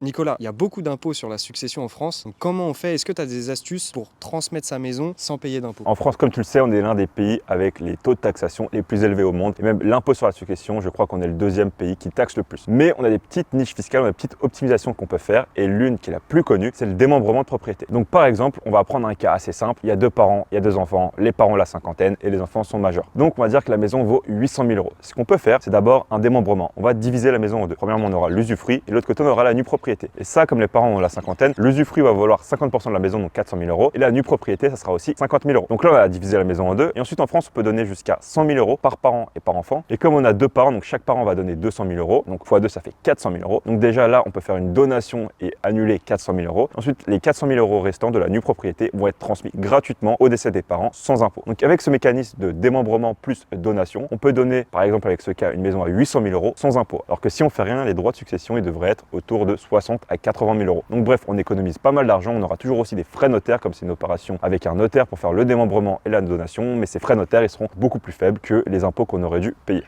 Nicolas, il y a beaucoup d'impôts sur la succession en France. Donc comment on fait? Est-ce que tu as des astuces pour transmettre sa maison sans payer d'impôts? En France, comme tu le sais, on est l'un des pays avec les taux de taxation les plus élevés au monde. Et même l'impôt sur la succession, je crois qu'on est le deuxième pays qui taxe le plus. Mais on a des petites niches fiscales, on a des petites optimisations qu'on peut faire. Et l'une qui est la plus connue, c'est le démembrement de propriété. Donc par exemple, on va prendre un cas assez simple. Il y a deux parents, il y a deux enfants, les parents ont la cinquantaine et les enfants sont majeurs. Donc on va dire que la maison vaut 800 000 euros. Ce qu'on peut faire, c'est d'abord un démembrement. On va diviser la maison en deux. Premièrement, on aura l'usufruit et l'autre côté, on aura la nue propriété. Et ça, comme les parents ont la cinquantaine, l'usufruit va valoir 50% de la maison, donc 400 000 euros. Et la nue propriété, ça sera aussi 50 000 euros. Donc là, on va diviser la maison en deux. Et ensuite, en France, on peut donner jusqu'à 100 000 euros par parent et par enfant. Et comme on a deux parents, donc chaque parent va donner 200 000 euros. Donc x2, ça fait 400 000 euros. Donc déjà là, on peut faire une donation et annuler 400 000 euros. Ensuite, les 400 000 euros restants de la nue propriété vont être transmis gratuitement au décès des parents sans impôt. Donc avec ce mécanisme de démembrement plus donation, on peut donner, par exemple avec ce cas, une maison à 800 000 euros sans impôt. Alors que si on fait rien, les droits de succession, ils devraient être autour de 60 à 80 000 euros. Donc bref, on économise pas mal d'argent. On aura toujours aussi des frais notaires, comme c'est une opération avec un notaire pour faire le démembrement et la donation, mais ces frais notaires, ils seront beaucoup plus faibles que les impôts qu'on aurait dû payer.